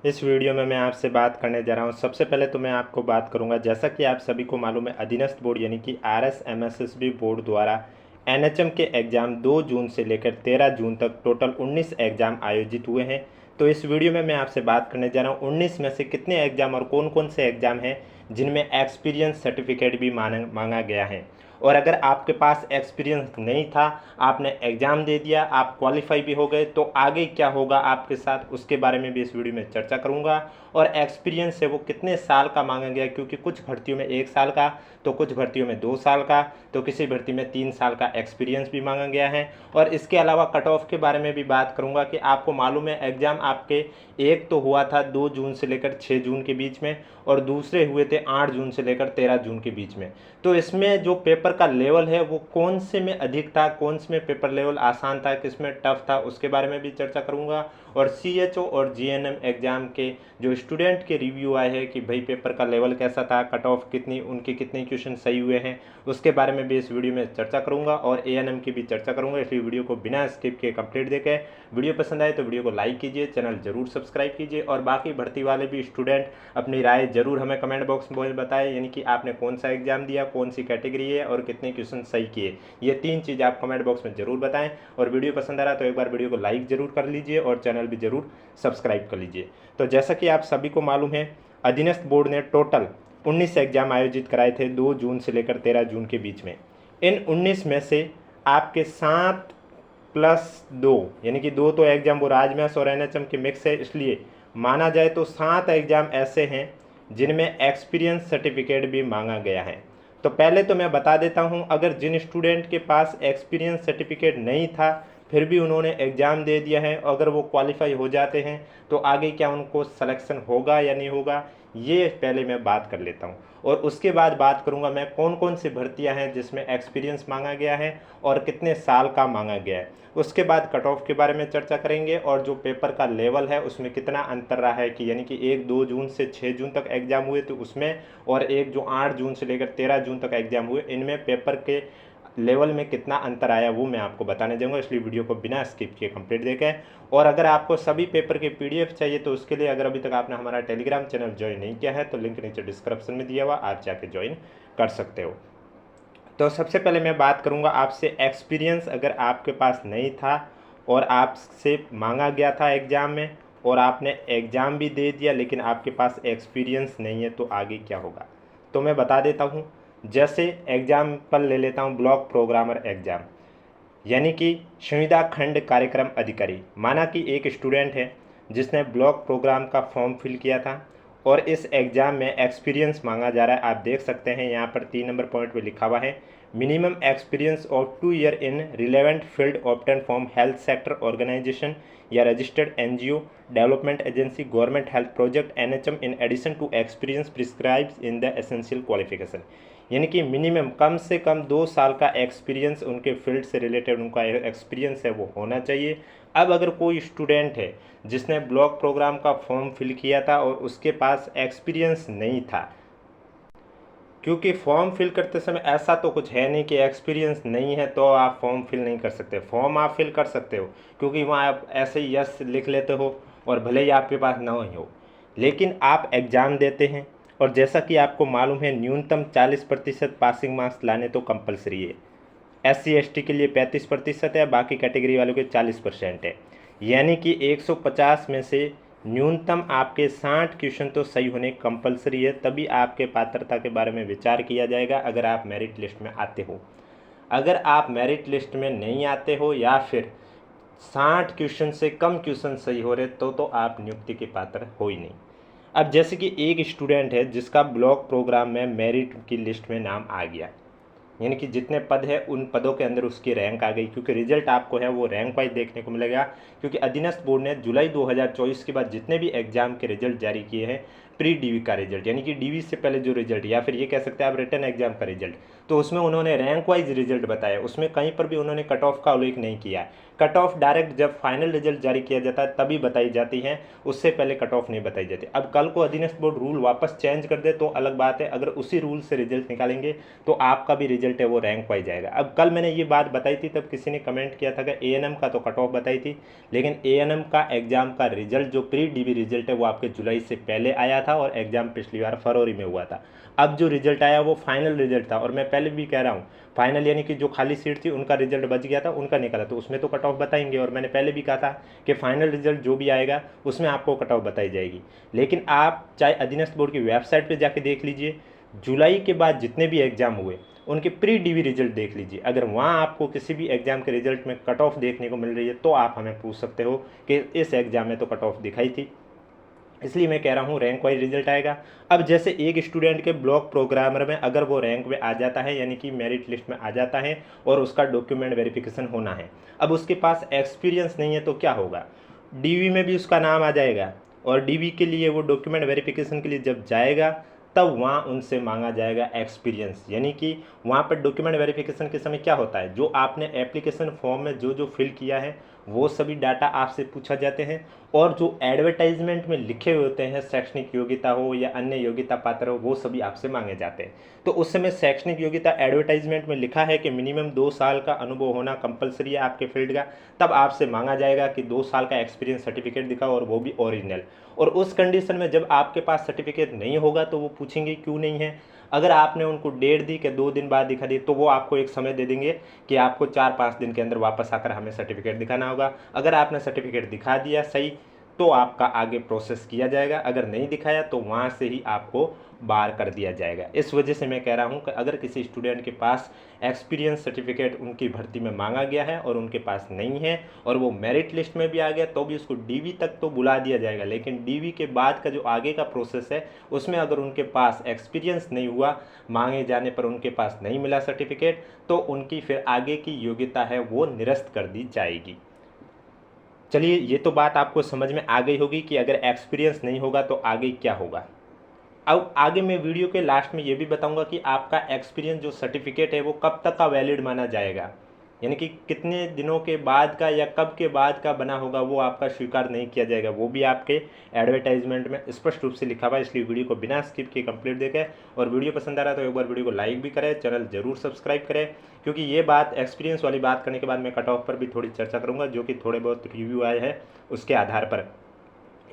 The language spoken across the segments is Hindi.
इस वीडियो में मैं आपसे बात करने जा रहा हूं। सबसे पहले तो मैं आपको बात करूंगा, जैसा कि आप सभी को मालूम है, अधीनस्थ बोर्ड यानी कि RSMSSB बोर्ड द्वारा NHM के एग्ज़ाम 2 जून से लेकर 13 जून तक टोटल 19 एग्ज़ाम आयोजित हुए हैं। तो इस वीडियो में मैं आपसे बात करने जा रहा हूँ 19 में से कितने एग्ज़ाम और कौन कौन से एग्ज़ाम हैं जिनमें एक्सपीरियंस सर्टिफिकेट भी मांगा गया है। और अगर आपके पास एक्सपीरियंस नहीं था, आपने एग्ज़ाम दे दिया, आप क्वालिफाई भी हो गए, तो आगे क्या होगा आपके साथ, उसके बारे में भी इस वीडियो में चर्चा करूंगा। और एक्सपीरियंस है वो कितने साल का मांगा गया, क्योंकि कुछ भर्तियों में 1 साल का, तो कुछ भर्तियों में 2 साल का, तो किसी भर्ती में 3 साल का एक्सपीरियंस भी मांगा गया है। और इसके अलावा कट ऑफ के बारे में भी बात करूंगा कि आपको मालूम है एग्ज़ाम आपके एक तो हुआ था 2 जून से लेकर 6 जून के बीच में, और दूसरे हुए थे 8 जून से लेकर 13 जून के बीच में। तो इसमें जो पेपर का लेवल है वो कौन से में अधिक था, कौन से में पेपर लेवल आसान था, किस में टफ था, उसके बारे में भी चर्चा करूंगा। और CHO और GNM एग्ज़ाम के जो स्टूडेंट के रिव्यू आए हैं कि भाई पेपर का लेवल कैसा था, कट ऑफ कितनी, उनके कितने क्वेश्चन सही हुए हैं, उसके बारे में भी इस वीडियो में चर्चा करूंगा। और ANM की भी चर्चा करूंगा। इसलिए वीडियो को बिना स्किप किए कंप्लीट देखें। वीडियो पसंद आए तो वीडियो को लाइक कीजिए, चैनल जरूर सब्सक्राइब कीजिए, और बाकी भर्ती वाले भी स्टूडेंट अपनी राय जरूर हमें कमेंट बॉक्स में बताएं, यानी कि आपने कौन सा एग्जाम दिया, कौन सी कैटेगरी है और कितने क्वेश्चन सही किए। ये 3 चीज़ आप कमेंट बॉक्स में जरूर बताएं। और वीडियो पसंद आ रहा है तो एक बार वीडियो को लाइक जरूर कर लीजिए और चैनल भी जरूर सब्सक्राइब कर लीजिए। तो जैसा कि आप सभी को मालूम है, अधीनस्थ बोर्ड ने टोटल 19 एग्जाम आयोजित कराए थे 2 जून से लेकर 13 जून के बीच में। इन 19 में से आपके 7 प्लस 2, यानी कि 2 तो एग्जाम वो राजमैथ्स और NHM के मिक्स है, इसलिए माना जाए तो 7 एग्जाम ऐसे हैं जिनमें एक्सपीरियंस सर्टिफिकेट भी मांगा गया है। तो पहले तो मैं बता देता हूं, अगर जिन स्टूडेंट के पास एक्सपीरियंस सर्टिफिकेट नहीं था फिर भी उन्होंने एग्ज़ाम दे दिया है, अगर वो क्वालिफाई हो जाते हैं तो आगे क्या उनको सिलेक्शन होगा या नहीं होगा, ये पहले मैं बात कर लेता हूँ। और उसके बाद बात करूँगा मैं कौन कौन सी भर्तियाँ हैं जिसमें एक्सपीरियंस मांगा गया है और कितने साल का मांगा गया है। उसके बाद कट ऑफ के बारे में चर्चा करेंगे, और जो पेपर का लेवल है उसमें कितना अंतर रहा है, कि यानी कि एक 2 जून से 6 जून तक एग्ज़ाम हुए तो उसमें, और एक जो 8 जून से लेकर 13 जून तक एग्ज़ाम हुए, इनमें पेपर के लेवल में कितना अंतर आया वो मैं आपको बताने जाऊंगा। इसलिए वीडियो को बिना स्किप किए कंप्लीट देखें। और अगर आपको सभी पेपर के PDF चाहिए तो उसके लिए अगर अभी तक आपने हमारा टेलीग्राम चैनल ज्वाइन नहीं किया है तो लिंक नीचे डिस्क्रिप्शन में दिया हुआ, आप जाके ज्वाइन कर सकते हो। तो सबसे पहले मैं बात करूंगा आपसे, एक्सपीरियंस अगर आपके पास नहीं था और आपसे मांगा गया था एग्ज़ाम में और आपने एग्ज़ाम भी दे दिया लेकिन आपके पास एक्सपीरियंस नहीं है तो आगे क्या होगा, तो मैं बता देता हूँ। जैसे एग्जाम्पल ले लेता हूँ, ब्लॉक प्रोग्रामर एग्ज़ाम, यानी कि संविदा खंड कार्यक्रम अधिकारी। माना कि एक स्टूडेंट है जिसने ब्लॉक प्रोग्राम का फॉर्म फिल किया था और इस एग्ज़ाम में एक्सपीरियंस मांगा जा रहा है। आप देख सकते हैं यहाँ पर 3 नंबर पॉइंट पे लिखा हुआ है, minimum experience of 2 year in relevant field obtain from health sector organisation या registered NGO, development agency, government health project, NHM in addition to experience prescribed in the essential qualification. यानी कि मिनिमम कम से कम 2 साल का एक्सपीरियंस, उनके फील्ड से रिलेटेड उनका एक्सपीरियंस है वो होना चाहिए। अब अगर कोई स्टूडेंट है जिसने ब्लॉक प्रोग्राम का फॉर्म फिल किया था और उसके पास एक्सपीरियंस नहीं था, क्योंकि फॉर्म फिल करते समय ऐसा तो कुछ है नहीं कि एक्सपीरियंस नहीं है तो आप फॉर्म फिल नहीं कर सकते। फॉर्म आप फिल कर सकते हो क्योंकि वहाँ आप ऐसे ही यस लिख लेते हो और भले ही आपके पास ना ही हो, लेकिन आप एग्ज़ाम देते हैं। और जैसा कि आपको मालूम है न्यूनतम 40% पासिंग मार्क्स लाने तो कंपलसरी है। SC ST के लिए 35% है, बाकी कैटेगरी वालों के 40% है। यानी कि 150 में से न्यूनतम आपके 60 क्वेश्चन तो सही होने कंपलसरी है, तभी आपके पात्रता के बारे में विचार किया जाएगा अगर आप मेरिट लिस्ट में आते हो। अगर आप मेरिट लिस्ट में नहीं आते हो या फिर 60 क्वेश्चन से कम क्वेश्चन सही हो रहे तो आप नियुक्ति के पात्र हो ही नहीं। अब जैसे कि एक स्टूडेंट है जिसका ब्लॉक प्रोग्राम में मेरिट की लिस्ट में नाम आ गया, यानी कि जितने पद है उन पदों के अंदर उसकी रैंक आ गई, क्योंकि रिजल्ट आपको है वो रैंक वाइज देखने को मिलेगा। क्योंकि अधीनस्थ बोर्ड ने जुलाई 2024 के बाद जितने भी एग्जाम के रिजल्ट जारी किए हैं, प्री DV का रिजल्ट, यानी कि DV से पहले जो रिजल्ट, या फिर ये कह सकते हैं आप रिटन एग्जाम का रिजल्ट, तो उसमें उन्होंने रैंक वाइज रिजल्ट बताया। उसमें कहीं पर भी उन्होंने कट ऑफ का उल्लेख नहीं किया। कट ऑफ डायरेक्ट जब फाइनल रिजल्ट जारी किया जाता है तभी बताई जाती है, उससे पहले कट ऑफ नहीं बताई जाती। अब कल को अधीनस्थ बोर्ड रूल वापस चेंज कर दे तो अलग बात है, अगर उसी रूल से रिजल्ट निकालेंगे तो आपका भी रिजल्ट है वो रैंक वाइज जाएगा। अब कल मैंने ये बात बताई थी तब किसी ने कमेंट किया था कि एएनएम का तो कट ऑफ बताई थी, लेकिन एएनएम का एग्जाम का रिजल्ट जो प्री डीबी रिजल्ट है वो आपके जुलाई से पहले आया था और एग्जाम पिछली बार फरवरी में हुआ था। अब जो रिजल्ट आया वो फाइनल रिजल्ट था, और मैं पहले भी कह रहा हूँ फाइनल यानी कि जो खाली सीट थी उनका रिजल्ट बच गया था, उनका निकला, तो उसमें तो कट ऑफ बताएंगे। और मैंने पहले भी कहा था कि फाइनल रिजल्ट जो भी आएगा उसमें आपको कट ऑफ बताई जाएगी। लेकिन आप चाहे अधीनस्थ बोर्ड की वेबसाइट पर जाके देख लीजिए, जुलाई के बाद जितने भी एग्जाम हुए उनके प्री डीवी रिजल्ट देख लीजिए, अगर वहाँ आपको किसी भी एग्जाम के रिजल्ट में कट ऑफ देखने को मिल रही है तो आप हमें पूछ सकते हो कि इस एग्जाम में तो कट ऑफ दिखाई थी। इसलिए मैं कह रहा हूँ रैंक वाइज रिजल्ट आएगा। अब जैसे एक स्टूडेंट के ब्लॉक प्रोग्रामर में अगर वो रैंक में आ जाता है यानी कि मेरिट लिस्ट में आ जाता है और उसका डॉक्यूमेंट वेरिफिकेशन होना है, अब उसके पास एक्सपीरियंस नहीं है तो क्या होगा, डीवी में भी उसका नाम आ जाएगा और डीवी के लिए वो डॉक्यूमेंट वेरिफिकेशन के लिए जब जाएगा तब वहाँ उनसे मांगा जाएगा एक्सपीरियंस। यानी कि वहाँ पर डॉक्यूमेंट वेरिफिकेशन के समय क्या होता है, जो आपने एप्लीकेशन फॉर्म में जो जो फिल किया है वो सभी डाटा आपसे पूछा जाते हैं, और जो एडवर्टाइजमेंट में लिखे हुए होते हैं शैक्षणिक योग्यता हो या अन्य योग्यता पात्र हो वो सभी आपसे मांगे जाते हैं। तो उस समय शैक्षणिक योग्यता एडवर्टाइजमेंट में लिखा है कि मिनिमम 2 साल का अनुभव होना कंपलसरी है आपके फील्ड का, तब आपसे मांगा जाएगा कि 2 साल का एक्सपीरियंस सर्टिफिकेट दिखाओ और वो भी ओरिजिनल। और उस कंडीशन में जब आपके पास सर्टिफिकेट नहीं होगा तो वो पूछेंगे क्यों नहीं है। अगर आपने उनको डेट दी कि 2 दिन बाद दिखा दी तो वो आपको एक समय दे देंगे कि आपको 4-5 दिन के अंदर वापस आकर हमें सर्टिफिकेट दिखाना होगा। अगर आपने सर्टिफिकेट दिखा दिया सही तो आपका आगे प्रोसेस किया जाएगा, अगर नहीं दिखाया तो वहाँ से ही आपको बाहर कर दिया जाएगा। इस वजह से मैं कह रहा हूँ कि अगर किसी स्टूडेंट के पास एक्सपीरियंस सर्टिफिकेट उनकी भर्ती में मांगा गया है और उनके पास नहीं है और वो मेरिट लिस्ट में भी आ गया तो भी उसको डीवी तक तो बुला दिया जाएगा, लेकिन डीवी के बाद का जो आगे का प्रोसेस है उसमें अगर उनके पास एक्सपीरियंस नहीं हुआ, मांगे जाने पर उनके पास नहीं मिला सर्टिफिकेट, तो उनकी फिर आगे की योग्यता है वो निरस्त कर दी जाएगी। चलिए ये तो बात आपको समझ में आ गई होगी कि अगर एक्सपीरियंस नहीं होगा तो आगे क्या होगा। अब आगे मैं वीडियो के लास्ट में ये भी बताऊंगा कि आपका एक्सपीरियंस जो सर्टिफिकेट है वो कब तक का वैलिड माना जाएगा, यानी कि कितने दिनों के बाद का या कब के बाद का बना होगा वो आपका स्वीकार नहीं किया जाएगा, वो भी आपके एडवर्टाइजमेंट में स्पष्ट रूप से लिखा हुआ है। इसलिए वीडियो को बिना स्किप किए कंप्लीट देखें, और वीडियो पसंद आ रहा है तो एक बार वीडियो को लाइक भी करें, चैनल जरूर सब्सक्राइब करें, क्योंकि ये बात एक्सपीरियंस वाली बात करने के बाद मैं कट ऑफ पर भी थोड़ी चर्चा करूँगा जो कि थोड़े बहुत रिव्यू आए हैं उसके आधार पर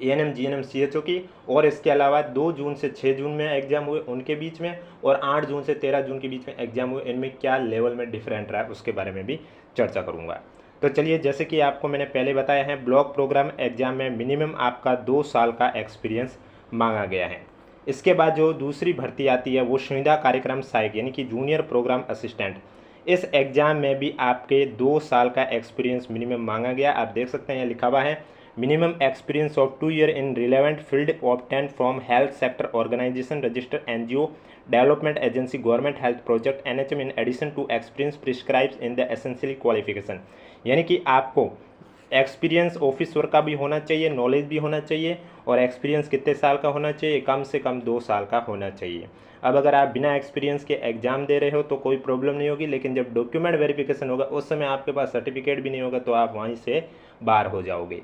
एएनएम जीएनएम सीएचओ की। और इसके अलावा 2 जून से 6 जून में एग्जाम हुए उनके बीच में, और 8 जून से 13 जून के बीच में एग्जाम हुए, इनमें क्या लेवल में डिफरेंट रहा है उसके बारे में भी चर्चा करूंगा। तो चलिए, जैसे कि आपको मैंने पहले बताया है, ब्लॉक प्रोग्राम एग्जाम में मिनिमम आपका 2 साल का एक्सपीरियंस मांगा गया है। इसके बाद जो दूसरी भर्ती आती है वो संविदा कार्यक्रम सहायक यानी कि जूनियर प्रोग्राम असिस्टेंट। इस एग्जाम में भी आपके 2 साल का एक्सपीरियंस मिनिमम मांगा गया। आप देख सकते हैं यहाँ लिखा हुआ है, minimum experience of 2 year in relevant field obtained from health sector organization registered NGO development agency government health project NHM in addition to experience prescribed in the essential qualification। यानी कि आपको एक्सपीरियंस ऑफिस वर्क का भी होना चाहिए, नॉलेज भी होना चाहिए, और एक्सपीरियंस कितने साल का होना चाहिए, कम से कम 2 साल का होना चाहिए। अब अगर आप बिना एक्सपीरियंस के एग्जाम दे रहे हो तो कोई प्रॉब्लम नहीं होगी, लेकिन जब डॉक्यूमेंट वेरिफिकेशन होगा उस समय आपके पास सर्टिफिकेट भी नहीं होगा तो आप वहीं से बाहर हो जाओगे।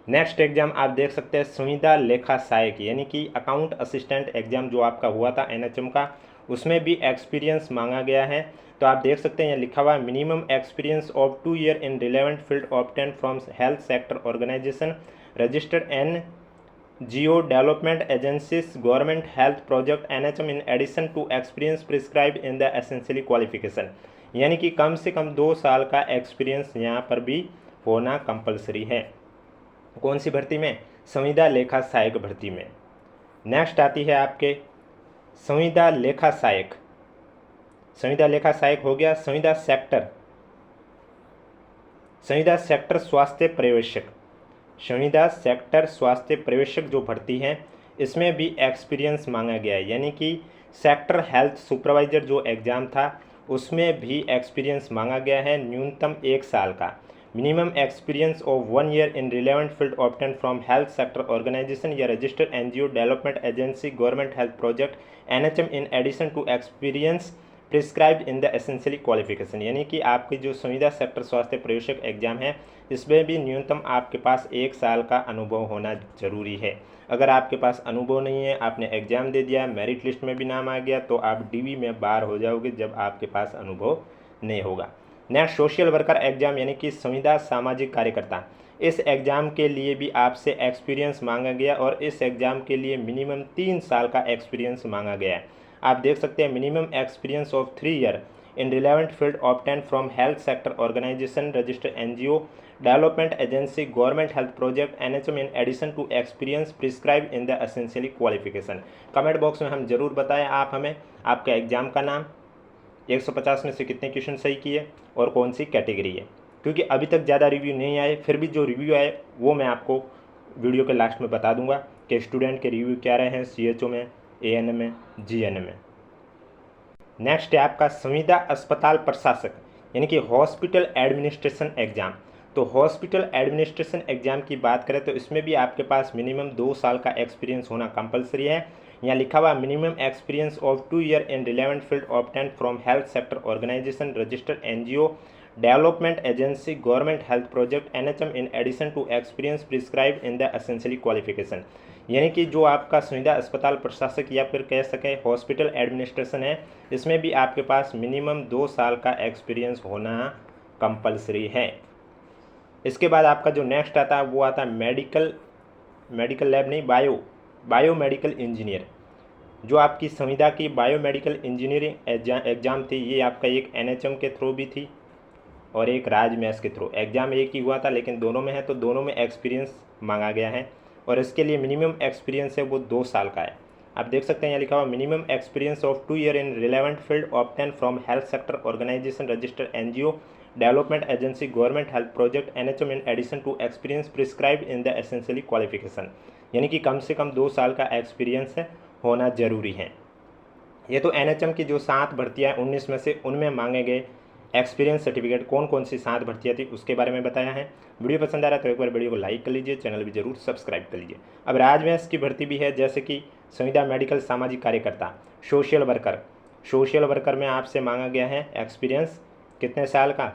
नेक्स्ट एग्जाम आप देख सकते हैं संविदा लेखा सहायक यानी कि अकाउंट असिस्टेंट एग्जाम जो आपका हुआ था एनएचएम का, उसमें भी एक्सपीरियंस मांगा गया है। तो आप देख सकते हैं यहाँ लिखा हुआ है, minimum experience of 2 year in relevant field obtain from health sector organisation registered NGO development agencies government health project NHM in addition to experience prescribed in the essentially qualification. यानी कि कम से कम 2 साल का एक्सपीरियंस यहाँ पर भी होना कंपलसरी है। कौन सी भर्ती में? संविदा लेखा सहायक भर्ती में। नेक्स्ट आती है आपके संविदा लेखा सहायक। संविदा लेखा सहायक हो गया। संविदा सेक्टर स्वास्थ्य पर्यवेक्षक। संविदा सेक्टर स्वास्थ्य पर्यवेक्षक जो भर्ती है इसमें भी एक्सपीरियंस मांगा गया है, यानी कि सेक्टर हेल्थ सुपरवाइजर जो एग्ज़ाम था उसमें भी एक्सपीरियंस मांगा गया है, न्यूनतम 1 साल का। Minimum experience of 1 year in relevant field obtain from health sector organisation या registered NGO development agency government health project NHM in addition to experience prescribed in the essentially qualification, यानी कि आपकी जो संविदा सेक्टर स्वास्थ्य प्रयोजक एग्जाम है इसमें भी न्यूनतम आपके पास 1 साल का अनुभव होना जरूरी है। अगर आपके पास अनुभव नहीं है, आपने एग्जाम दे दिया, मेरिट लिस्ट में भी नाम आ गया, तो आप डीवी में बाहर हो जाओगे जब आपके पास अनुभव नहीं होगा। नेक्स्ट, सोशल वर्कर एग्जाम यानी कि संविदा सामाजिक कार्यकर्ता। इस एग्ज़ाम के लिए भी आपसे एक्सपीरियंस मांगा गया और इस एग्ज़ाम के लिए मिनिमम 3 साल का एक्सपीरियंस मांगा गया है। आप देख सकते हैं minimum experience of 3 year in relevant field obtain from health sector organisation registered NGO development agency government health project NHM in addition to experience prescribe in the essentially qualification. Comment box में हम जरूर बताएं आप हमें आपका एग्जाम का नाम, 150 में से कितने क्वेश्चन सही किए और कौन सी कैटेगरी है, क्योंकि अभी तक ज़्यादा रिव्यू नहीं आए। फिर भी जो रिव्यू आए वो मैं आपको वीडियो के लास्ट में बता दूंगा कि स्टूडेंट के रिव्यू क्या रहे हैं सीएचओ में, एएनएम में, जीएनएम में। नेक्स्ट है आपका संविदा अस्पताल प्रशासक यानी कि हॉस्पिटल एडमिनिस्ट्रेशन एग्जाम। तो हॉस्पिटल एडमिनिस्ट्रेशन एग्जाम की बात करें तो इसमें भी आपके पास मिनिमम 2 साल का एक्सपीरियंस होना कंपलसरी है। यहाँ लिखा हुआ minimum experience of 2 year in relevant field obtain from health sector organisation registered NGO development agency government health project NHM in addition to experience prescribe in the essentially qualification, यानी कि जो आपका संविदा अस्पताल प्रशासक या फिर कह सके हॉस्पिटल एडमिनिस्ट्रेशन है, इसमें भी आपके पास मिनिमम 2 साल का एक्सपीरियंस होना कंपलसरी है। इसके बाद आपका जो नेक्स्ट आता है वो आता है मेडिकल लैब नहीं, बायोमेडिकल इंजीनियर। जो आपकी संविदा की बायोमेडिकल इंजीनियरिंग एग्जाम थी, ये आपका एक एनएचएम के थ्रू भी थी और एक राज मैथ्स के थ्रू। एग्जाम एक ही हुआ था लेकिन दोनों में है, तो दोनों में एक्सपीरियंस मांगा गया है और इसके लिए मिनिमम एक्सपीरियंस है वो 2 साल का है। आप देख सकते हैं यहाँ लिखा हुआ minimum experience of 2 year in relevant field obtain from health sector organisation registered NGO development agency government health project NHM in addition to experience prescribe in the essentially qualification, यानी कि कम से कम 2 साल का एक्सपीरियंस होना जरूरी है। ये तो एनएचएम की जो 7 भर्तियाँ 19 में से उनमें मांगे गए एक्सपीरियंस सर्टिफिकेट कौन कौन सी 7 भर्तियाँ थी उसके बारे में बताया है। वीडियो पसंद आ रहा है तो एक बार वीडियो को लाइक कर लीजिए, चैनल भी जरूर सब्सक्राइब कर लीजिए। अब राजवंश की भर्ती भी है, जैसे कि संविदा मेडिकल सामाजिक कार्यकर्ता, सोशल वर्कर में आपसे मांगा गया है एक्सपीरियंस कितने साल का,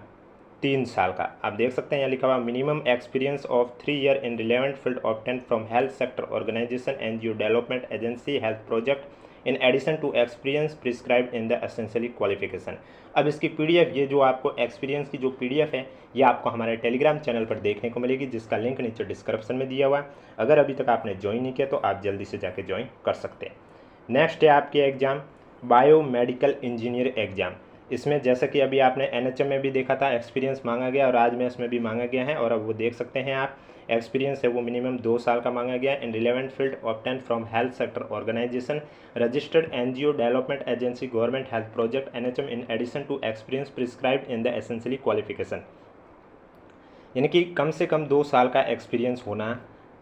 3 साल का। आप देख सकते हैं यहाँ लिखा हुआ minimum experience of 3 year in relevant field obtain from health sector organisation NGO development agency health project in addition to experience prescribed in the essentially qualification. अब इसकी पीडीएफ, ये जो आपको एक्सपीरियंस की जो पीडीएफ है ये आपको हमारे टेलीग्राम चैनल पर देखने को मिलेगी, जिसका लिंक नीचे डिस्क्रिप्शन में दिया हुआ है। अगर अभी तक आपने ज्वाइन नहीं किया तो आप जल्दी से जाके ज्वाइन कर सकते हैं। नेक्स्ट है आपकी एग्जाम बायोमेडिकल इंजीनियर एग्जाम। इसमें जैसा कि अभी आपने एनएचएम में भी देखा था एक्सपीरियंस मांगा गया और आज में इसमें भी मांगा गया है, और अब वो देख सकते हैं आप एक्सपीरियंस है वो मिनिमम 2 साल का मांगा गया in relevant field obtain from health sector organisation registered NGO development agency government health project NHM in addition to experience prescribed in the essentially qualification, यानी कि कम से कम 2 साल का एक्सपीरियंस होना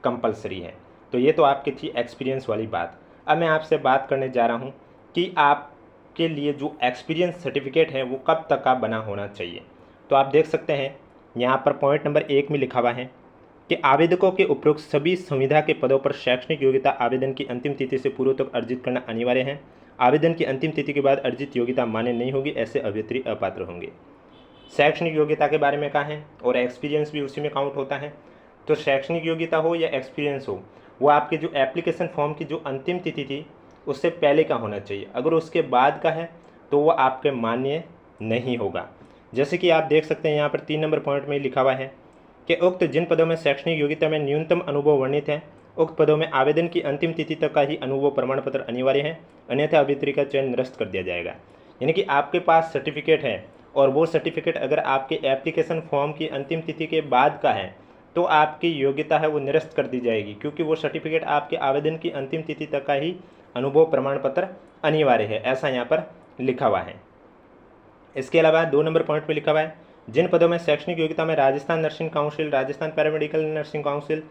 कंपलसरी है। तो ये तो आपकी थी एक्सपीरियंस वाली बात। अब मैं आपसे बात करने जा रहा हूँ कि आपके लिए जो एक्सपीरियंस सर्टिफिकेट है वो कब तक का बना होना चाहिए। तो आप देख सकते हैं यहाँ पर पॉइंट नंबर 1 में लिखा हुआ है कि आवेदकों के उपरोक्त सभी संविदा के पदों पर शैक्षणिक योग्यता आवेदन की अंतिम तिथि से पूर्व तक अर्जित करना अनिवार्य है। आवेदन की अंतिम तिथि के बाद अर्जित योग्यता मान्य नहीं होगी, ऐसे अभ्यर्थी अपात्र होंगे। शैक्षणिक योग्यता के बारे में कहा है और एक्सपीरियंस भी उसी में काउंट होता है। तो शैक्षणिक योग्यता हो या एक्सपीरियंस हो, वो आपके जो एप्लीकेशन फॉर्म की जो अंतिम तिथि थी उससे पहले का होना चाहिए। अगर उसके बाद का है तो वो आपके मान्य नहीं होगा। जैसे कि आप देख सकते हैं यहाँ पर 3 नंबर पॉइंट में लिखा हुआ है कि उक्त जिन पदों में शैक्षणिक योग्यता में न्यूनतम अनुभव वर्णित है, उक्त पदों में आवेदन की अंतिम तिथि तक का ही अनुभव प्रमाण पत्र अनिवार्य है, अन्यथा अभ्यर्थी का चयन निरस्त कर दिया जाएगा। यानी कि आपके पास सर्टिफिकेट है और वो सर्टिफिकेट अगर आपके एप्लीकेशन फॉर्म की अंतिम तिथि के बाद का है तो आपकी योग्यता है वो निरस्त कर दी जाएगी, क्योंकि वो सर्टिफिकेट आपके आवेदन की अंतिम तिथि तक का ही अनुभव प्रमाण पत्र अनिवार्य है, ऐसा यहाँ पर लिखा हुआ है। इसके अलावा 2 नंबर पॉइंट पर लिखा हुआ है जिन पदों में शैक्षणिक योग्यता में Rajasthan nursing council, Rajasthan paramedical nursing council,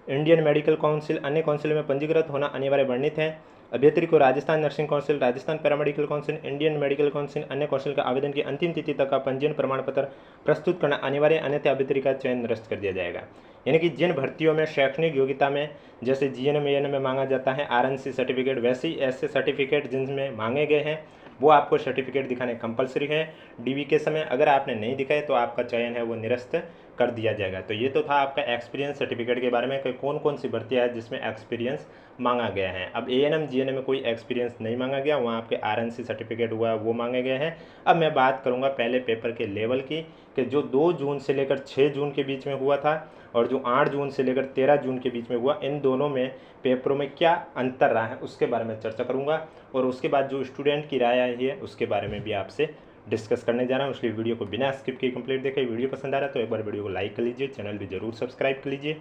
Indian medical council, अन्य काउंसिल में पंजीकृत होना अनिवार्य वर्णित है, अभ्यर्थी को Rajasthan nursing council, Rajasthan paramedical council, Indian medical council, अन्य काउंसिल का आवेदन की अंतिम तिथि तक का पंजीयन प्रमाण पत्र प्रस्तुत करना अनिवार्य, अन्यथा अभ्यर्थी का चयन निरस्त कर दिया जाएगा। यानी कि जिन भर्तियों में शैक्षणिक योग्यता में जैसे जीएनएम एएनएम में मांगा जाता है आरएनसी सर्टिफिकेट, वैसे ही ऐसे सर्टिफिकेट जिनमें मांगे गए हैं वो आपको सर्टिफिकेट दिखाने कंपलसरी है डीवी के समय। अगर आपने नहीं दिखाए तो आपका चयन है वो निरस्त कर दिया जाएगा। तो ये तो था आपका एक्सपीरियंस सर्टिफिकेट के बारे में कि कौन कौन सी भर्तियाँ है जिसमें एक्सपीरियंस मांगा गया है। अब एएनएम जीएनएम में कोई एक्सपीरियंस नहीं मांगा गया, वहाँ आपके आरएनसी सर्टिफिकेट हुआ है वो मांगे गए हैं। अब मैं बात करूँगा पहले पेपर के लेवल की, कि जो 2 जून से लेकर 6 जून के बीच में हुआ था और जो 8 जून से लेकर 13 जून के बीच में हुआ, इन दोनों में पेपरों में क्या अंतर रहा है उसके बारे में चर्चा करूँगा। और उसके बाद जो स्टूडेंट की राय आई है उसके बारे में भी आपसे डिस्कस करने जा रहा हूँ। इसलिए वीडियो को बिना स्किप किए कंप्लीट देखें। वीडियो पसंद आ रहा है तो एक बार वीडियो को लाइक कर लीजिए, चैनल भी जरूर सब्सक्राइब कर लीजिए।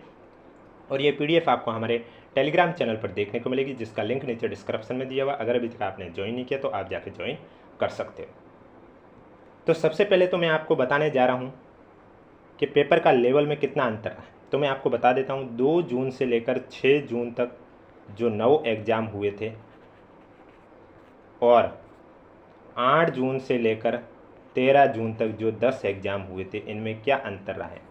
और ये पीडीएफ आपको हमारे टेलीग्राम चैनल पर देखने को मिलेगी, जिसका लिंक नीचे डिस्क्रिप्शन में दिया हुआ। अगर अभी तक आपने ज्वाइन नहीं किया तो आप जाके ज्वाइन कर सकते हो। तो सबसे पहले तो मैं आपको बताने जा रहा हूँ कि पेपर का लेवल में कितना अंतर है। तो मैं आपको बता देता हूँ, 2 जून से लेकर 6 जून तक जो 9 एग्ज़ाम हुए थे और 8 जून से लेकर 13 जून तक जो 10 एग्ज़ाम हुए थे, इनमें क्या अंतर रहा है।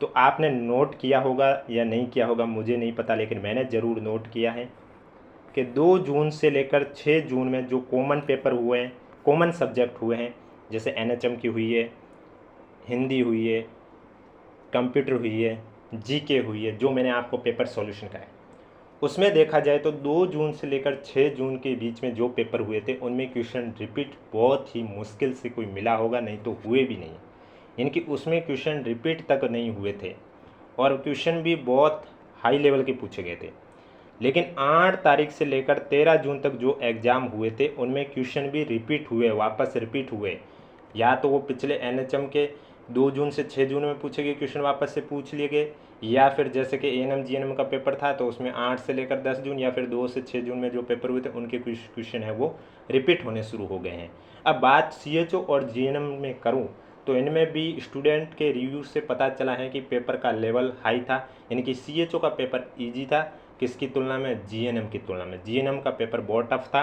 तो आपने नोट किया होगा या नहीं किया होगा मुझे नहीं पता, लेकिन मैंने ज़रूर नोट किया है कि 2 जून से लेकर 6 जून में जो कॉमन पेपर हुए हैं, कॉमन सब्जेक्ट हुए हैं, जैसे एनएचएम की हुई है, हिंदी हुई है, कंप्यूटर हुई है, जीके हुई है, जो मैंने आपको पेपर सॉल्यूशन कराए, उसमें देखा जाए तो 2 जून से लेकर 6 जून के बीच में जो पेपर हुए थे उनमें क्वेश्चन रिपीट बहुत ही मुश्किल से कोई मिला होगा, नहीं तो हुए भी नहीं। इनकी उसमें क्वेश्चन रिपीट तक नहीं हुए थे और क्वेश्चन भी बहुत हाई लेवल के पूछे गए थे। लेकिन 8 तारीख से लेकर 13 जून तक जो एग्ज़ाम हुए थे उनमें क्वेश्चन भी रिपीट हुए, वापस रिपीट हुए। या तो वो पिछले एनएचएम के 2 जून से 6 जून में पूछे गए क्वेश्चन वापस से पूछ लिए गए, या फिर जैसे कि एएनएम जीएनएम का पेपर था तो उसमें 8 से लेकर 10 जून या फिर 2 से 6 जून में जो पेपर हुए थे उनके क्वेश्चन है वो रिपीट होने शुरू हो गए हैं। अब बात सीएचओ और जीएनएम में करूं तो इनमें भी स्टूडेंट के रिव्यू से पता चला है कि पेपर का लेवल हाई था, यानी कि सीएचओ का पेपर ईजी था किसकी तुलना में, जीएनएम की तुलना में। जीएनएम का पेपर बहुत टफ था।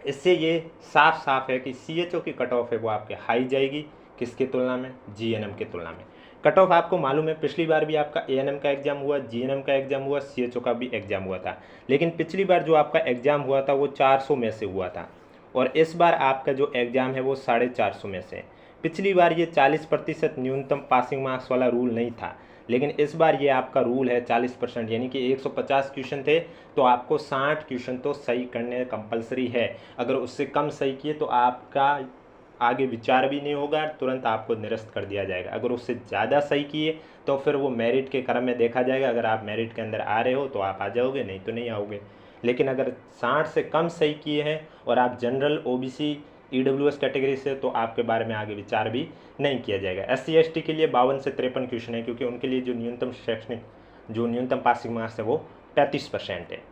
इससे ये साफ साफ है कि सीएचओ की कट ऑफ है वो आपके हाई जाएगी, किसकी तुलना में, जीएनएम की तुलना में। कट ऑफ आपको मालूम है पिछली बार भी आपका एएनएम का एग्जाम हुआ, जीएनएम का एग्जाम हुआ, सीएचओ का भी एग्जाम हुआ था, लेकिन पिछली बार जो आपका एग्जाम हुआ था वो 400 में से हुआ था और इस बार आपका जो एग्जाम है वो 450 में से। पिछली बार ये 40% न्यूनतम पासिंग मार्क्स वाला रूल नहीं था, लेकिन इस बार ये आपका रूल है 40%, यानी कि 150 क्वेश्चन थे तो आपको 60 क्वेश्चन तो सही करने कंपलसरी है। अगर उससे कम सही किए तो आपका आगे विचार भी नहीं होगा, तुरंत आपको निरस्त कर दिया जाएगा। अगर उससे ज़्यादा सही किए तो फिर वो मेरिट के क्रम में देखा जाएगा। अगर आप मेरिट के अंदर आ रहे हो तो आप आ जाओगे, नहीं तो नहीं आओगे। लेकिन अगर 60 से कम सही किए हैं और आप जनरल, ओबीसी, ईडब्ल्यूएस कैटेगरी से, तो आपके बारे में आगे विचार भी नहीं किया जाएगा। एससी एसटी के लिए 52 से 53 क्वेश्चन है, क्योंकि उनके लिए जो न्यूनतम पासिंग मार्क्स है वो 35% है।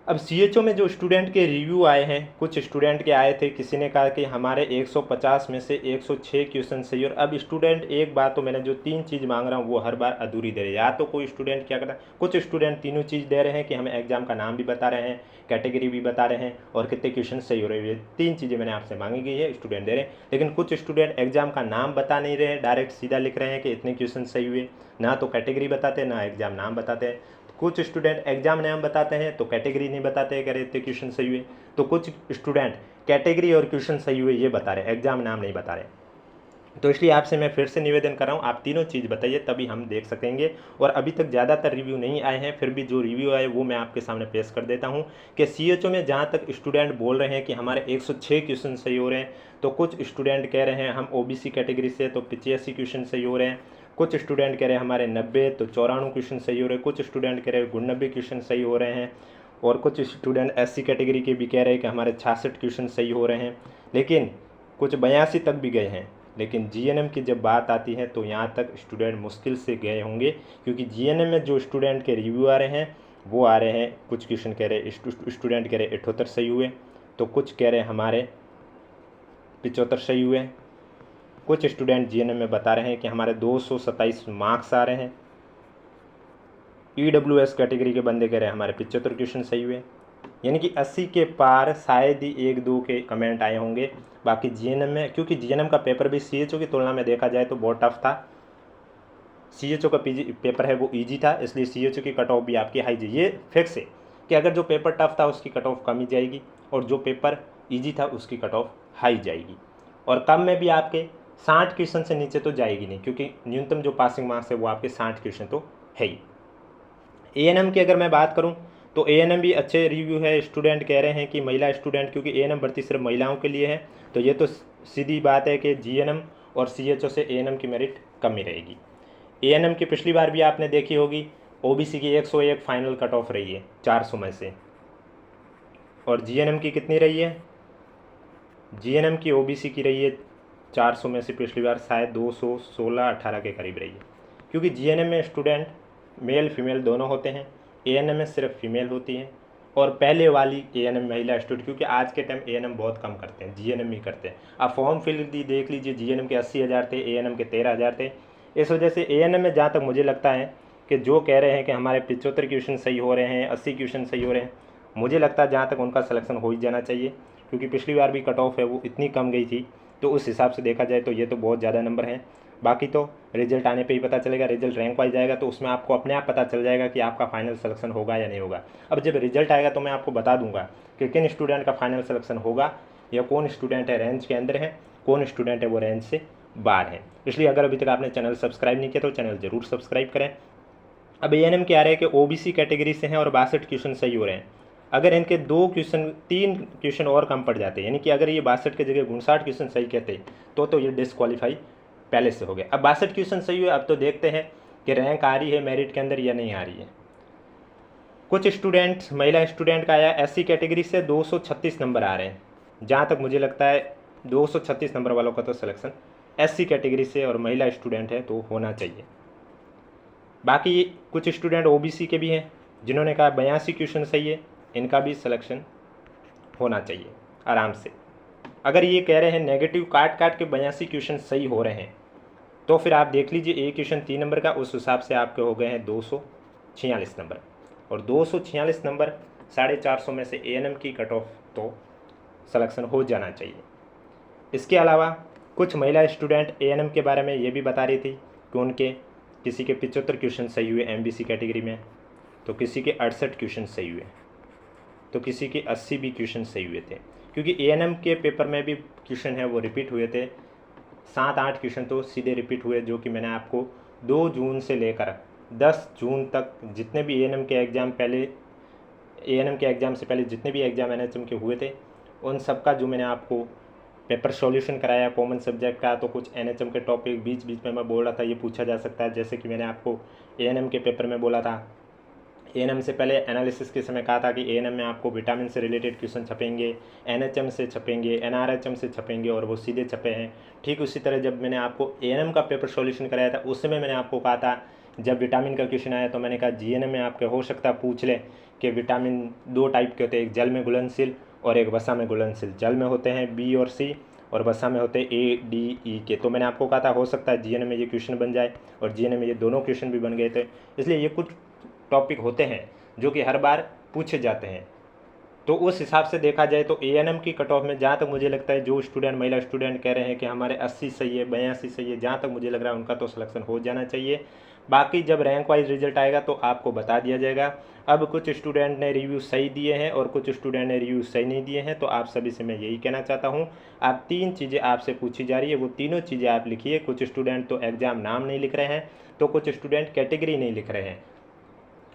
अब सीएचओ में जो स्टूडेंट के रिव्यू आए हैं, कुछ स्टूडेंट के आए थे, किसी ने कहा कि हमारे 150 में से 106 क्वेश्चन सही। और अब स्टूडेंट एक बात, तो मैंने जो 3 चीज़ मांग रहा हूँ वो हर बार अधूरी दे रहे हैं। या तो कोई स्टूडेंट क्या करता है, कुछ स्टूडेंट तीनों चीज़ दे रहे हैं कि हमें एग्जाम का नाम भी बता रहे हैं, कैटेगरी भी बता रहे हैं और कितने क्वेश्चन सही हो रहे हैं। 3 चीज़ें मैंने आपसे मांगी गई है, स्टूडेंट दे रहे हैं। लेकिन कुछ स्टूडेंट एग्जाम का नाम बता नहीं रहे हैं, डायरेक्ट सीधा लिख रहे हैं कि इतने क्वेश्चन सही हुए, ना तो कैटेगरी बताते हैं ना एग्जाम नाम बताते हैं। कुछ स्टूडेंट एग्जाम नाम बताते हैं तो कैटेगरी नहीं बताते हैं, कह रहे इतने क्वेश्चन सही हुए। तो कुछ स्टूडेंट कैटेगरी और क्वेश्चन सही हुए ये बता रहे हैं, एग्जाम नाम नहीं बता रहे। तो इसलिए आपसे मैं फिर से निवेदन कर रहा हूँ, आप तीनों चीज़ बताइए तभी हम देख सकेंगे। और अभी तक ज़्यादातर रिव्यू नहीं आए हैं, फिर भी जो रिव्यू आए वो मैं आपके सामने पेश कर देता हूँ कि सीएचओ में जहाँ तक स्टूडेंट बोल रहे हैं कि हमारे 106 क्वेश्चन सही हो रहे हैं, तो कुछ स्टूडेंट कह रहे हैं हम ओबीसी कैटेगरी से तो 85 क्वेश्चन सही हो रहे हैं। कुछ स्टूडेंट कह रहे हैं हमारे 90 तो 94 क्वेश्चन सही हो रहे हैं। कुछ स्टूडेंट कह रहे हैं 89 क्वेश्चन सही हो रहे हैं। और कुछ स्टूडेंट एससी कैटेगरी के भी कह रहे हैं कि हमारे 66 क्वेश्चन सही हो रहे हैं। लेकिन कुछ 82 तक भी गए हैं। लेकिन जीएनएम की जब बात आती है तो यहाँ तक स्टूडेंट मुश्किल से गए होंगे, क्योंकि जीएनएम में जो स्टूडेंट के रिव्यू आ रहे हैं वो आ रहे हैं, कुछ क्वेश्चन कह रहे स्टूडेंट कह रहे 78 सही हुए, तो कुछ कह रहे हमारे 75 सही हुए। कुछ स्टूडेंट जीएनएम में बता रहे हैं कि हमारे 227 मार्क्स आ रहे हैं। ईडब्ल्यूएस कैटेगरी के बंदे कह रहे हैं हमारे 75 क्वेश्चन सही हुए। यानी कि 80 के पार शायद ही 1-2 के कमेंट आए होंगे। बाकी जीएनएम में, क्योंकि जीएनएम का पेपर भी सीएचओ की तुलना में देखा जाए तो बहुत टफ था, सीएचओ का पेपर है वो ईजी था, इसलिए सीएचओ की कट ऑफ भी आपकी हाई जाएगी। ये फिक्स है कि अगर जो पेपर टफ था उसकी कट ऑफ कम ही जाएगी और जो पेपर ईजी था उसकी कट ऑफ हाई जाएगी। और कम में भी आपके 60 क्वेश्चन से नीचे तो जाएगी नहीं, क्योंकि न्यूनतम जो पासिंग मार्क्स है वो आपके 60 क्वेश्चन तो है ही। एएनएम की अगर मैं बात करूं तो एएनएम भी अच्छे रिव्यू है। स्टूडेंट कह रहे हैं कि महिला स्टूडेंट, क्योंकि एएनएम भर्ती सिर्फ महिलाओं के लिए है, तो ये तो सीधी बात है कि जीएनएम और सीएचओ से एएनएम की मेरिट कम ही रहेगी। एएनएम की पिछली बार भी आपने देखी होगी, ओबीसी की 101 फाइनल कट ऑफ रही है 400 में से, और जीएनएम की कितनी रही है? जीएनएम की ओबीसी की रही है 400 में से पिछली बार शायद 216-18 के करीब रही है, क्योंकि जीएनएम में स्टूडेंट मेल फीमेल दोनों होते हैं, एएनएम में सिर्फ फीमेल होती हैं। और पहले वाली एएनएम महिला स्टूडेंट, क्योंकि आज के टाइम एएनएम बहुत कम करते हैं, जीएनएम ही करते हैं। आप फॉर्म फिल देख लीजिए, जीएनएम के 80,000 थे, एएनएम के 13,000 थे। इस वजह से एएनएम में जहाँ तक मुझे लगता है कि जो कह रहे हैं कि हमारे 75 क्वेश्चन सही हो रहे हैं, 80 क्वेश्चन सही हो रहे हैं, मुझे लगता है जहाँ तक उनका सिलेक्शन हो ही जाना चाहिए, क्योंकि पिछली बार भी कट ऑफ है वो इतनी कम गई थी। तो उस हिसाब से देखा जाए तो ये तो बहुत ज़्यादा नंबर हैं। बाकी तो रिजल्ट आने पे ही पता चलेगा, रिजल्ट रैंक वाइज आएगा तो उसमें आपको अपने आप पता चल जाएगा कि आपका फाइनल सिलेक्शन होगा या नहीं होगा। अब जब रिजल्ट आएगा तो मैं आपको बता दूंगा कि किन स्टूडेंट का फाइनल सिलेक्शन होगा, या कौन स्टूडेंट है रेंज के अंदर है, कौन स्टूडेंट है वो रेंज से बाहर है। इसलिए अगर अभी तक आपने चैनल सब्सक्राइब नहीं किया तो चैनल ज़रूर सब्सक्राइब करें। अब एएनएम क्या रहे कि ओबीसी कैटेगरी से हैं और 62 क्वेश्चन सही हो रहे हैं। अगर इनके 3 क्वेश्चन और कम पड़ जाते, यानी कि अगर ये 62 की जगह 59 क्वेश्चन सही कहते तो ये डिसक्वालीफाई पहले से हो गया। अब 62 क्वेश्चन सही हुए, अब तो देखते हैं कि रैंक आ रही है मेरिट के अंदर या नहीं आ रही है। कुछ स्टूडेंट्स, महिला स्टूडेंट का आया एससी कैटेगरी से 236 नंबर आ रहे हैं। जहाँ तक मुझे लगता है 236 नंबर वालों का तो सिलेक्शन एससी कैटेगरी से और महिला स्टूडेंट है तो होना चाहिए। बाकी कुछ स्टूडेंट ओबीसी के भी हैं जिन्होंने कहा 82 क्वेश्चन सही है, इनका भी सिलेक्शन होना चाहिए आराम से। अगर ये कह रहे हैं नेगेटिव काट के 82 क्वेश्चन सही हो रहे हैं, तो फिर आप देख लीजिए एक क्वेश्चन 3 नंबर का, उस हिसाब से आपके हो गए हैं 246 नंबर। और 246 नंबर 450 में से एएनएम की कट ऑफ तो सिलेक्शन हो जाना चाहिए। इसके अलावा कुछ महिला स्टूडेंट एएनएम के बारे में ये भी बता रही थी कि उनके किसी के 75 क्वेश्चन सही हुए एमबीसी कैटेगरी में, तो किसी के 68 क्वेश्चन सही हुए, तो किसी के 80 भी क्वेश्चन सही हुए थे। क्योंकि एएनएम के पेपर में भी क्वेश्चन है वो रिपीट हुए थे, 7-8 क्वेश्चन तो सीधे रिपीट हुए, जो कि मैंने आपको 2 जून से लेकर 10 जून तक जितने भी एएनएम के एग्ज़ाम से पहले जितने भी एग्ज़ाम एनएचएम के हुए थे उन सब का जो मैंने आपको पेपर सॉल्यूशन कराया कॉमन सब्जेक्ट का। तो कुछ एनएचएम के टॉपिक बीच बीच में मैं बोल रहा था ये पूछा जा सकता है, जैसे कि मैंने आपको एएनएम के पेपर में बोला था, एएनएम से पहले एनालिसिस के समय कहा था कि एएनएम में आपको विटामिन से रिलेटेड क्वेश्चन छपेंगे, एनएचएम से छपेंगे, एनआरएचएम से छपेंगे, और वो सीधे छपे हैं। ठीक उसी तरह जब मैंने आपको एएनएम का पेपर सॉल्यूशन कराया था उस समय मैंने आपको कहा था, जब विटामिन का क्वेश्चन आया तो मैंने कहा जीएनएम में आपके हो सकता है पूछ ले कि विटामिन 2 टाइप के होते हैं, एक जल में घुलनशील और एक वसा में घुलनशील। जल में होते हैं बी और सी और वसा में होते हैं ए डी ई के। तो मैंने आपको कहा था हो सकता है जीएनएम में ये क्वेश्चन बन जाए, और जीएनएम में ये दोनों क्वेश्चन भी बन गए थे। इसलिए ये कुछ टॉपिक होते हैं जो कि हर बार पूछे जाते हैं। तो उस हिसाब से देखा जाए तो एएनएम की कट ऑफ में जहाँ तक मुझे लगता है जो स्टूडेंट महिला स्टूडेंट कह रहे हैं कि हमारे 80 सही है, 82 सही है, जहाँ तक मुझे लग रहा है उनका तो सिलेक्शन हो जाना चाहिए। बाकी जब रैंक वाइज रिजल्ट आएगा तो आपको बता दिया जाएगा। अब कुछ स्टूडेंट ने रिव्यू सही दिए हैं और कुछ स्टूडेंट ने रिव्यू सही नहीं दिए हैं, तो आप सभी से मैं यही कहना चाहता हूँ, आप 3 चीज़ें आपसे पूछी जा रही है, वो तीनों चीज़ें आप लिखिए। कुछ स्टूडेंट तो एग्ज़ाम नाम नहीं लिख रहे हैं, तो कुछ स्टूडेंट कैटेगरी नहीं लिख रहे हैं।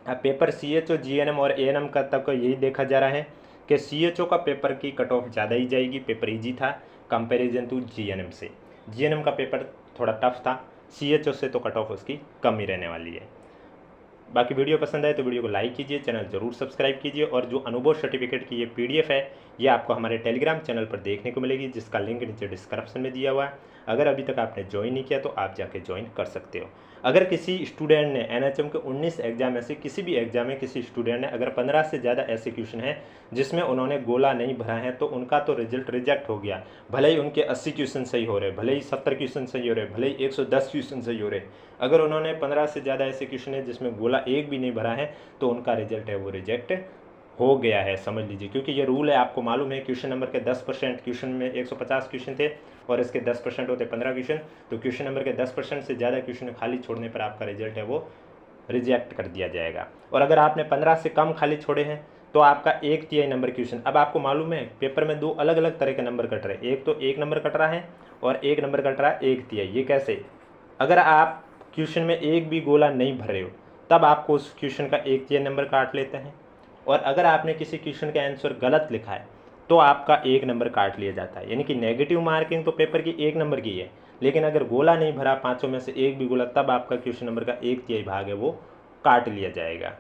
अब पेपर सीएचओ, जीएनएम और एएनएम का तक यही देखा जा रहा है कि सीएचओ का पेपर की कट ऑफ ज़्यादा ही जाएगी, पेपर इजी था कंपैरिजन टू जीएनएम से। जीएनएम का पेपर थोड़ा टफ था, सीएचओ से तो कट ऑफ उसकी कम ही रहने वाली है। बाकी वीडियो पसंद आए तो वीडियो को लाइक कीजिए, चैनल जरूर सब्सक्राइब कीजिए, और जो अनुभव सर्टिफिकेट की ये पीडीएफ है ये आपको हमारे टेलीग्राम चैनल पर देखने को मिलेगी, जिसका लिंक नीचे डिस्क्रिप्शन में दिया हुआ है। अगर अभी तक आपने ज्वाइन नहीं किया तो आप जाके ज्वाइन कर सकते हो। अगर किसी स्टूडेंट ने एनएचएम के 19 एग्जाम में से किसी भी एग्जाम में किसी स्टूडेंट ने अगर 15 से ज़्यादा ऐसे क्वेश्चन हैं जिसमें उन्होंने गोला नहीं भरा है, तो उनका तो रिजल्ट रिजेक्ट हो गया। भले ही उनके 80 क्वेश्चन सही हो रहे, भले ही 70 क्वेश्चन सही हो रहे, भले ही 110 क्वेश्चन सही हो रहे, अगर उन्होंने 15 से ज़्यादा ऐसे क्वेश्चन है जिसमें गोला एक भी नहीं भरा है तो उनका रिजल्ट है वो रिजेक्ट हो गया है, समझ लीजिए। क्योंकि ये रूल है, आपको मालूम है, क्वेश्चन नंबर के 10% क्वेश्चन में 150 क्वेश्चन थे और इसके 10% होते 15 क्वेश्चन, तो क्वेश्चन नंबर के 10% से ज़्यादा क्वेश्चन खाली छोड़ने पर आपका रिजल्ट है वो रिजेक्ट कर दिया जाएगा। और अगर आपने 15 से कम खाली छोड़े हैं तो आपका 1/3 नंबर क्वेश्चन। अब आपको मालूम है पेपर में 2 अलग अलग तरह के नंबर कट रहे हैं, एक तो 1 नंबर कट रहा है और 1 नंबर कट रहा है 1/3। ये कैसे? अगर आप क्वेश्चन में एक भी गोला नहीं भर रहे हो तब आपको उस क्वेश्चन का 1/3 नंबर काट लेते हैं, और अगर आपने किसी क्वेश्चन का आंसर गलत लिखा है तो आपका 1 नंबर काट लिया जाता है। यानी कि नेगेटिव मार्किंग तो पेपर की 1 नंबर की है, लेकिन अगर गोला नहीं भरा, पाँचों में से एक भी गोला, तब आपका क्वेश्चन नंबर का 1/3 भाग है वो काट लिया जाएगा।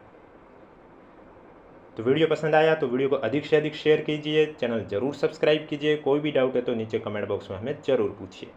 तो वीडियो पसंद आया तो वीडियो को अधिक से अधिक शेयर कीजिए, चैनल जरूर सब्सक्राइब कीजिए। कोई भी डाउट है तो नीचे कमेंट बॉक्स में हमें ज़रूर पूछिए।